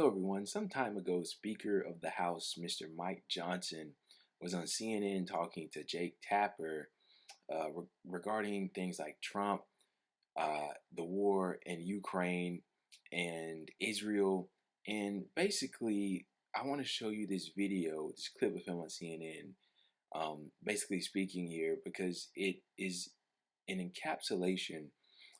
Hello, everyone. Some time ago, Speaker of the House, Mr. Mike Johnson, was on CNN talking to Jake Tapper regarding things like Trump, the war in Ukraine, and Israel. And basically, I want to show you this video, this clip of him on CNN, basically speaking here because it is an encapsulation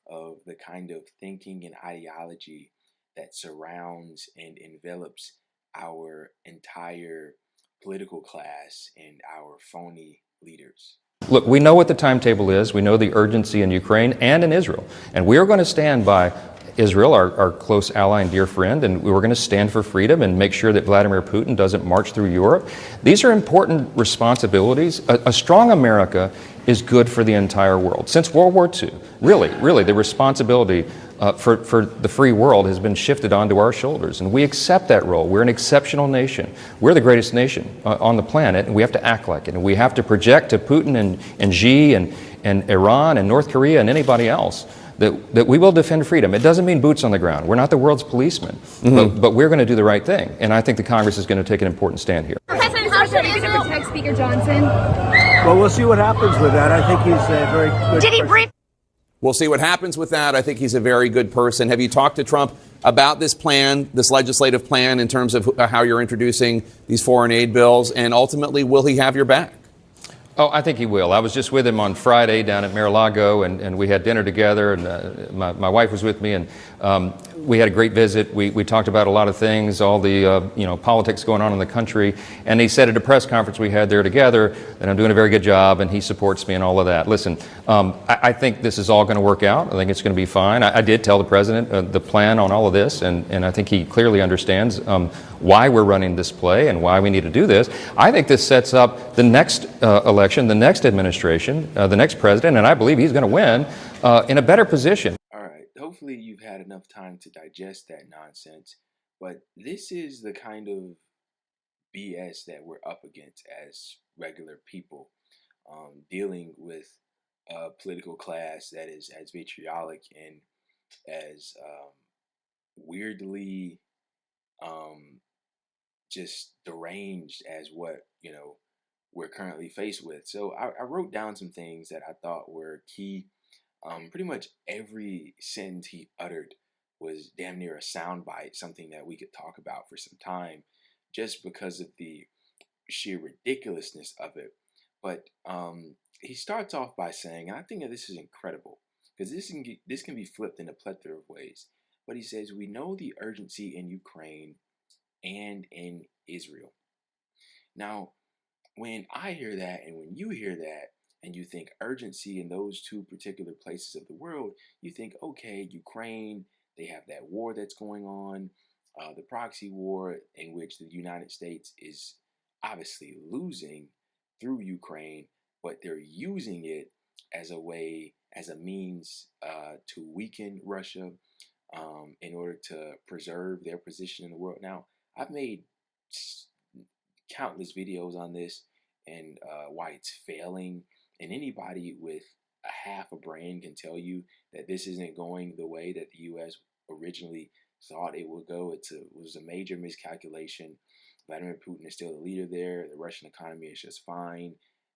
of the kind of thinking and ideology that surrounds and envelops our entire political class and our phony leaders. Look, we know what the timetable is. We know the urgency in Ukraine and in Israel. And we are going to stand by Israel, our close ally and dear friend, and we're going to stand for freedom and make sure that Vladimir Putin doesn't march through Europe. These are important responsibilities. A strong America is good for the entire world. Since World War II, really, the responsibility for the free world has been shifted onto our shoulders, and we accept that role. We're an exceptional nation. We're the greatest nation on the planet, and we have to act like it. And we have to project to Putin and Xi and Iran and North Korea and anybody else that we will defend freedom. It doesn't mean boots on the ground. We're not the world's policemen, but we're going to do the right thing. And I think the Congress is going to take an important stand here. President, how should Israel protect Speaker Johnson? Well, we'll see what happens with that. I think he's a very good Did he brief? We'll see what happens with that. I think he's a very good person. Have you talked to Trump about this plan, this legislative plan, in terms of how you're introducing these foreign aid bills? And ultimately, will he have your back? Oh, I think he will. I was just with him on Friday down at Mar-a-Lago, and we had dinner together, and my wife was with me, and we had a great visit. We talked about a lot of things, all the politics going on in the country, and he said at a press conference we had there together that I'm doing a very good job, and he supports me and all of that. Listen, I think this is all going to work out. I think it's going to be fine. I did tell the president the plan on all of this, and I think he clearly understands why we're running this play and why we need to do this. I think this sets up the next election, the next administration, the next president, and I believe he's going to win in a better position. All right, hopefully you've had enough time to digest that nonsense, but this is the kind of BS that we're up against as regular people, dealing with a political class that is as vitriolic and as weirdly just deranged as what we're currently faced with. So I wrote down some things that I thought were key. Pretty much every sentence he uttered was damn near a soundbite, something that we could talk about for some time, just because of the sheer ridiculousness of it. But he starts off by saying, and I think that this is incredible, because this can be flipped in a plethora of ways. But he says, we know the urgency in Ukraine and in Israel. Now, when I hear that, and when you hear that, and you think urgency in those two particular places of the world, you think, okay, Ukraine, they have that war that's going on, the proxy war in which the United States is obviously losing through Ukraine, but they're using it as a way, as a means to weaken Russia in order to preserve their position in the world. Now, I've made countless videos on this and why it's failing. And anybody with a half a brain can tell you that this isn't going the way that the U.S. originally thought it would go. It was a major miscalculation. Vladimir Putin is still the leader there. The Russian economy is just fine.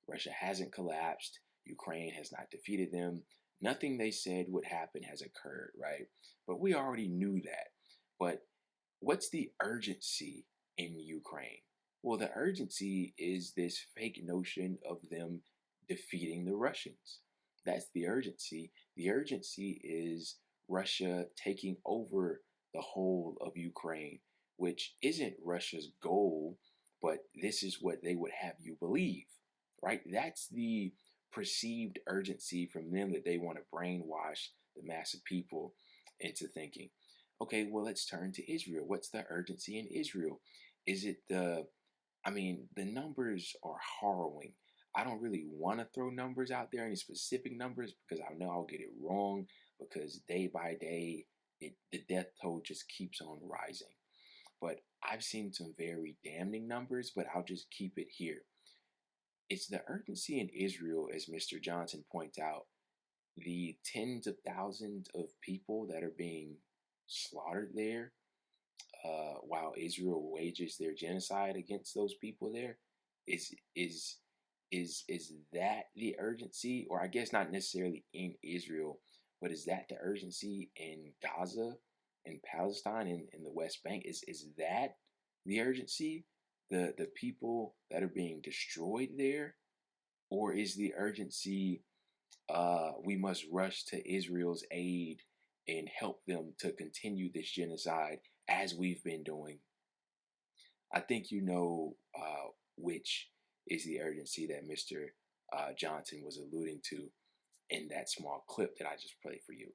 Russia hasn't collapsed. Ukraine has not defeated them. Nothing they said would happen has occurred, right? But we already knew that. But what's the urgency in Ukraine? Well, the urgency is this fake notion of them defeating the Russians. That's the urgency. The urgency is Russia taking over the whole of Ukraine, which isn't Russia's goal, but this is what they would have you believe, right? That's the perceived urgency from them, that they want to brainwash the mass of people into thinking. Okay, well, let's turn to Israel. What's the urgency in Israel? Is it the numbers are harrowing. I don't really want to throw numbers out there, any specific numbers, because I know I'll get it wrong, because day by day, the death toll just keeps on rising. But I've seen some very damning numbers, but I'll just keep it here. It's the urgency in Israel, as Mr. Johnson points out, the tens of thousands of people that are being slaughtered there, while Israel wages their genocide against those people there? Is is is that the urgency, or I guess not necessarily in Israel, but is that the urgency in Gaza, in Palestine, in the West Bank? Is that the urgency? The people that are being destroyed there, or is the urgency we must rush to Israel's aid and help them to continue this genocide as we've been doing? I think you know which is the urgency that Mr. Johnson was alluding to in that small clip that I just played for you.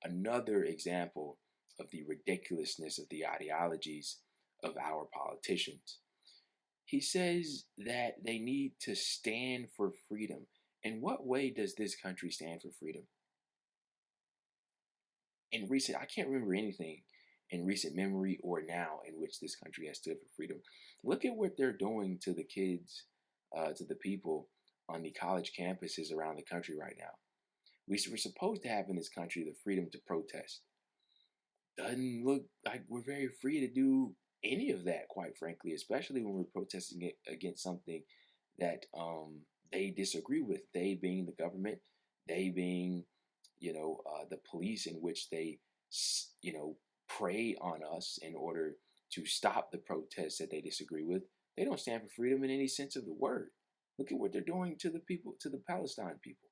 Another example of the ridiculousness of the ideologies of our politicians. He says that they need to stand for freedom. In what way does this country stand for freedom? I can't remember anything in recent memory or now in which this country has stood for freedom. Look at what they're doing to the kids, to the people on the college campuses around the country right now. We're supposed to have in this country the freedom to protest. Doesn't look like we're very free to do any of that, quite frankly, especially when we're protesting it against something that they disagree with. They being the government, they being, the police, in which they, prey on us in order to stop the protests that they disagree with. They don't stand for freedom in any sense of the word. Look at what they're doing to the people, to the Palestine people,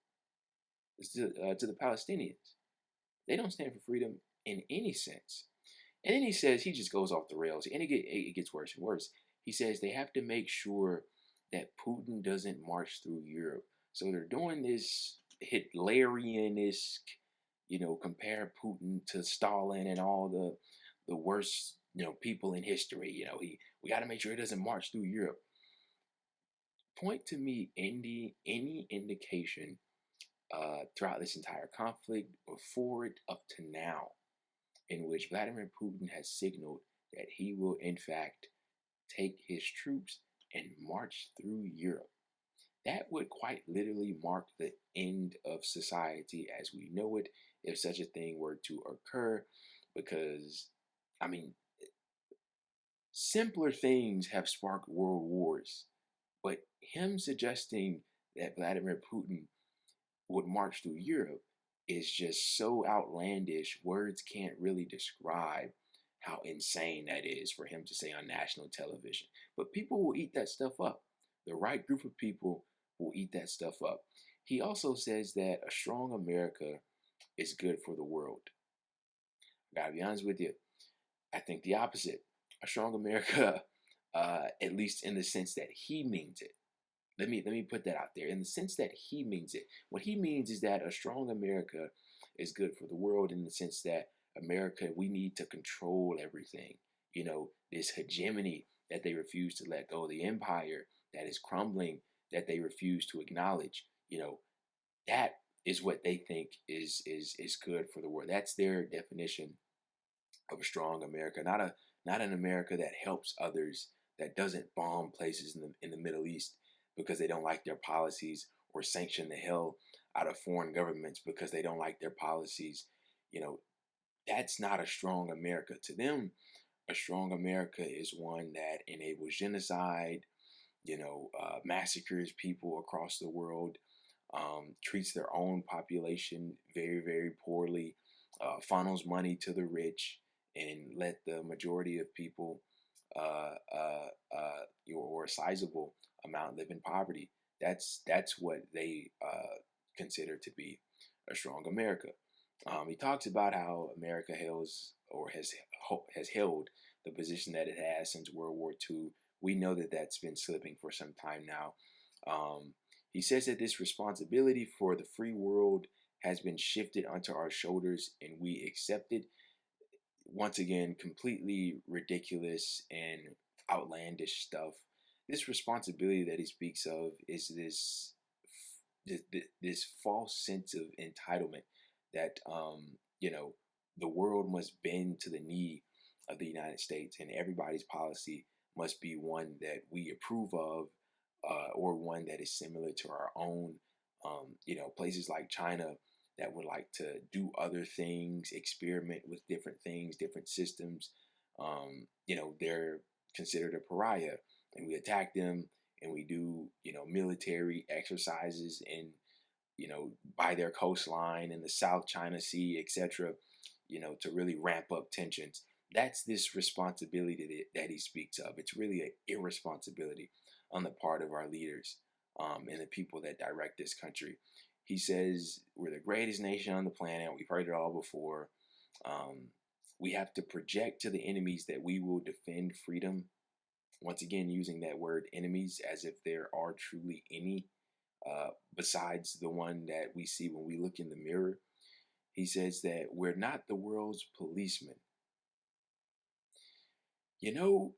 to the Palestinians. They don't stand for freedom in any sense. And then he just goes off the rails, and it gets worse and worse. He says they have to make sure that Putin doesn't march through Europe. So they're doing this Hitlerian-esque, compare Putin to Stalin and all the worst, people in history. We got to make sure he doesn't march through Europe. Point to me any indication throughout this entire conflict or forward up to now in which Vladimir Putin has signaled that he will in fact take his troops and march through Europe. That would quite literally mark the end of society as we know it, if such a thing were to occur, because, simpler things have sparked world wars. But him suggesting that Vladimir Putin would march through Europe is just so outlandish. Words can't really describe how insane that is for him to say on national television. But people will eat that stuff up. The right group of people will eat that stuff up. He also says that a strong America is good for the world. I gotta be honest with you. I think the opposite. A strong America, at least in the sense that he means it. Let me put that out there. In the sense that he means it. What he means is that a strong America is good for the world in the sense that America, we need to control everything. This hegemony that they refuse to let go, the empire that is crumbling, that they refuse to acknowledge. That is what they think is good for the world. That's their definition of a strong America, not an America that helps others, that doesn't bomb places in the Middle East because they don't like their policies, or sanction the hell out of foreign governments because they don't like their policies. That's not a strong America. To them, a strong America is one that enables genocide, massacres people across the world, treats their own population very, very poorly, funnels money to the rich, and let the majority of people, or a sizable amount, live in poverty. That's what they consider to be a strong America. He talks about how America has held the position that it has since World War II. We know that that's been slipping for some time now. He says that this responsibility for the free world has been shifted onto our shoulders, and we accept it. Once again, completely ridiculous and outlandish stuff. This responsibility that he speaks of is this false sense of entitlement that the world must bend to the knee of the United States, and everybody's policy must be one that we approve of, or one that is similar to our own. Places like China that would like to do other things, experiment with different things, different systems, They're considered a pariah, and we attack them, and we do, military exercises in, by their coastline in the South China Sea, etc., to really ramp up tensions. That's this responsibility that he speaks of. It's really an irresponsibility on the part of our leaders, and the people that direct this country. He says we're the greatest nation on the planet. We've heard it all before. We have to project to the enemies that we will defend freedom. Once again, using that word enemies as if there are truly any, besides the one that we see when we look in the mirror. He says that we're not the world's policemen.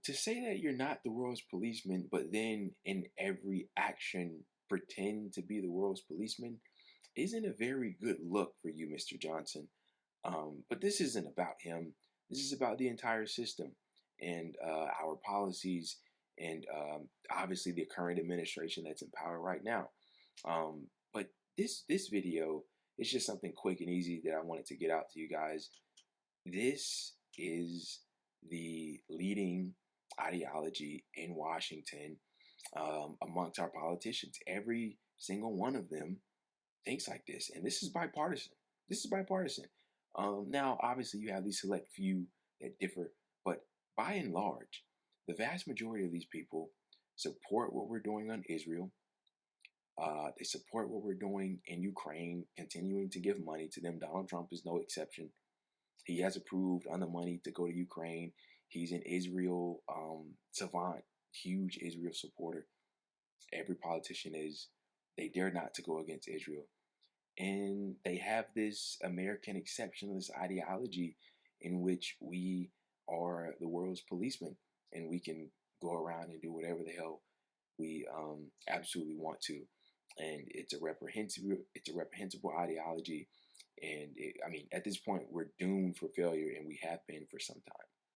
To say that you're not the world's policeman, but then in every action pretend to be the world's policeman, isn't a very good look for you, Mr. Johnson. But this isn't about him. This is about the entire system and our policies, and obviously the current administration that's in power right now. But this video is just something quick and easy that I wanted to get out to you guys. This is the leading ideology in Washington, amongst our politicians. Every single one of them thinks like this, and this is bipartisan. This is bipartisan. Now, obviously, you have these select few that differ, but by and large, the vast majority of these people support what we're doing on Israel. They support what we're doing in Ukraine, continuing to give money to them. Donald Trump is no exception. He has approved on the money to go to Ukraine. He's an Israel savant, huge Israel supporter. Every politician is. They dare not to go against Israel. And they have this American exceptionalist ideology in which we are the world's policemen, and we can go around and do whatever the hell we absolutely want to. And it's a reprehensible ideology. And at this point, we're doomed for failure, and we have been for some time.